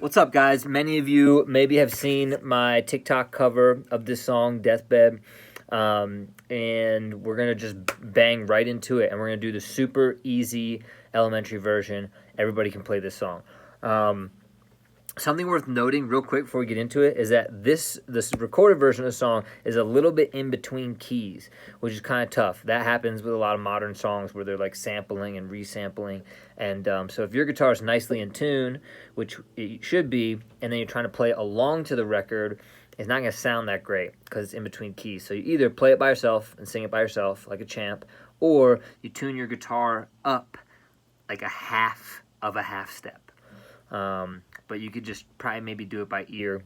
What's up, guys? Many of you maybe have seen my TikTok cover of this song, Deathbed. And we're going to just bang right into it. And we're going to do the super easy elementary version. Everybody can play this song. Something worth noting real quick before we get into it is that this recorded version of the song is a little bit in between keys, which is kind of tough. That happens with a lot of modern songs where they're like sampling and resampling. And so if your guitar is nicely in tune, which it should be, and then you're trying to play along to the record, it's not going to sound that great because it's in between keys. So you either play it by yourself and sing it by yourself like a champ, or you tune your guitar up like a half of a half step. But you could just probably maybe do it by ear,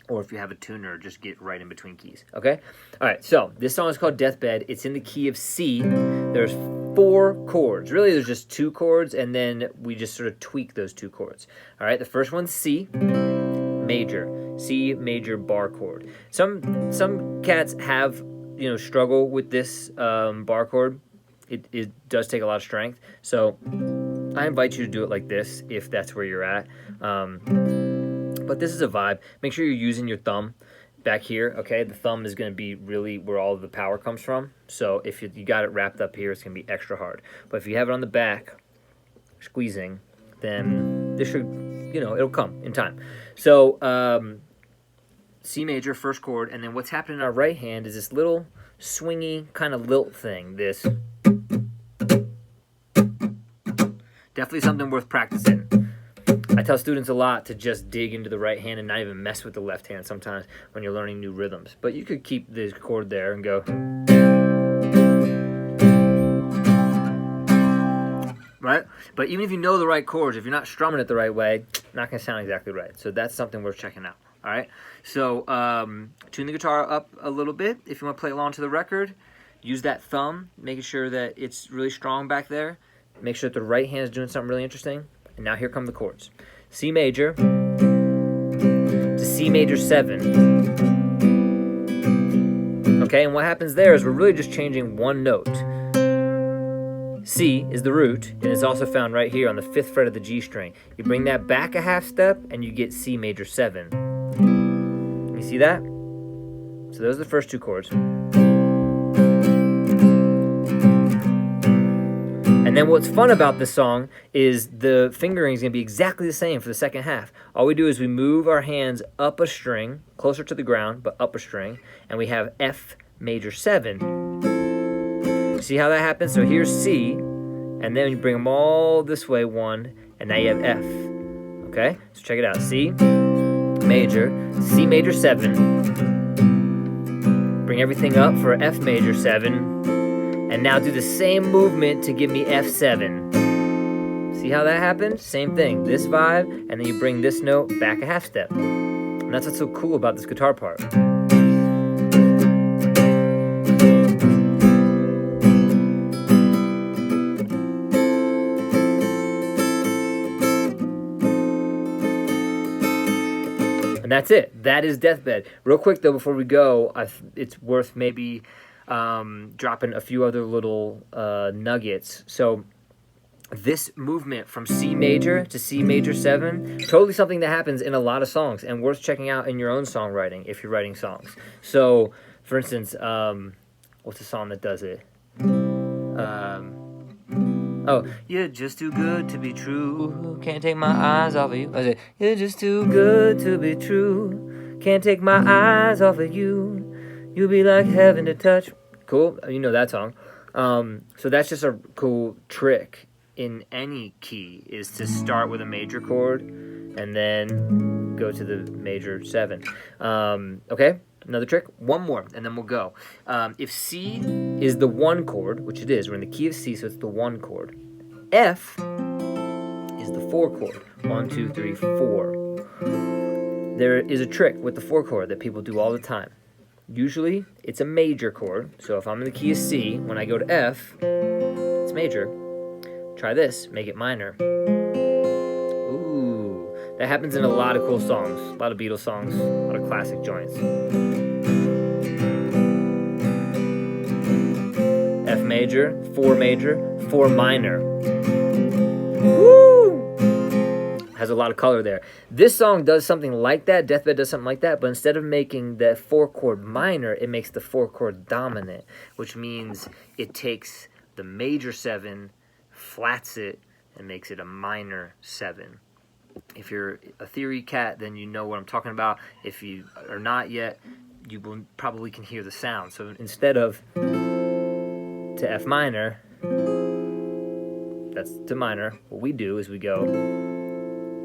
or if you have a tuner, just get right in between keys, okay? All right, so this song is called Deathbed. It's in the key of C. There's 4 chords. Really, there's just 2 chords, and then we just sort of tweak those 2 chords. All right, the first one's C major, C major bar chord. Some cats have, struggle with this bar chord. It does take a lot of strength, so I invite you to do it like this if that's where you're at. But this is a vibe. Make sure you're using your thumb back here, okay? The thumb is going to be really where all of the power comes from. So if you got it wrapped up here, it's going to be extra hard. But if you have it on the back, squeezing, then this should, it'll come in time. So C major, first chord, and then what's happening in our right hand is this little swingy kind of lilt thing, this. Definitely something worth practicing. I tell students a lot to just dig into the right hand and not even mess with the left hand sometimes when you're learning new rhythms. But you could keep this chord there and go. Right? But even if you know the right chords, if you're not strumming it the right way, not going to sound exactly right. So that's something worth checking out. All right? So tune the guitar up a little bit. If you want to play along to the record, use that thumb, making sure that it's really strong back there. Make sure that the right hand is doing something really interesting. And now here come the chords. C major to C major 7. Okay, and what happens there is we're really just changing one note. C is the root, and it's also found right here on the 5th fret of the G string. You bring that back a half step, and you get C major 7. You see that? So those are the first 2 chords. And then what's fun about this song is the fingering is going to be exactly the same for the second half. All we do is we move our hands up a string, closer to the ground, but up a string, and we have F major 7. See how that happens? So here's C, and then you bring them all this way 1, and now you have F. Okay? So check it out. C major, C major 7. Bring everything up for F major 7. And now do the same movement to give me F7. See how that happened? Same thing, this vibe, and then you bring this note back a half step. And that's what's so cool about this guitar part. And that's it. That is Deathbed. Real quick though, before we go, it's worth maybe dropping a few other little nuggets. So this movement from C major to C major 7, totally something that happens in a lot of songs and worth checking out in your own songwriting if you're writing songs. So for instance, what's a song that does it? Oh, you're just too good to be true. Can't take my eyes off of you. I said, you're just too good to be true. Can't take my eyes off of you. You'll be like heaven to touch. Cool. You know that song. So that's just a cool trick in any key, is to start with a major chord and then go to the major 7. Okay? Another trick. One more, and then we'll go. If C is the 1 chord, which it is, we're in the key of C, so it's the 1 chord. F is the 4 chord. 1, 2, 3, 4. There is a trick with the 4 chord that people do all the time. Usually, it's a major chord. So if I'm in the key of C, when I go to F, it's major. Try this, make it minor. Ooh, that happens in a lot of cool songs. A lot of Beatles songs, a lot of classic joints. F major, 4 minor. Woo! has a lot of color there. This song does something like that. Deathbed does something like that, but instead of making the 4-chord minor, it makes the 4-chord dominant, which means it takes the major 7, flats it, and makes it a minor 7. If you're a theory cat, then you know what I'm talking about. If you are not yet, you will probably can hear the sound. So instead of to F minor, that's to minor, what we do is we go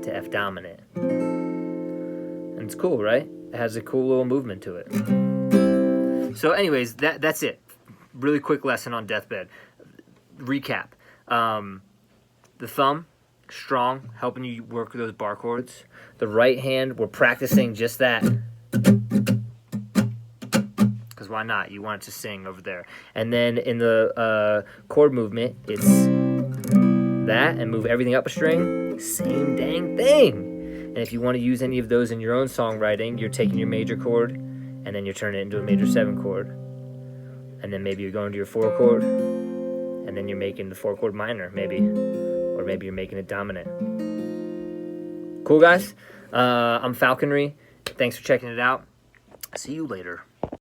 to F dominant. And it's cool, right? It has a cool little movement to it. So anyways, that's it. Really quick lesson on Deathbed. Recap. The thumb, strong, helping you work those bar chords. The right hand, we're practicing just that. Because why not? You want it to sing over there. And then in the chord movement, it's that, and move everything up a string. Same dang thing. And if you want to use any of those in your own songwriting, you're taking your major chord, and then you're turning it into a major 7 chord. And then maybe you're going to your 4 chord, and then you're making the 4 chord minor, maybe. Or maybe you're making it dominant. Cool, guys? I'm Falconry. Thanks for checking it out. See you later.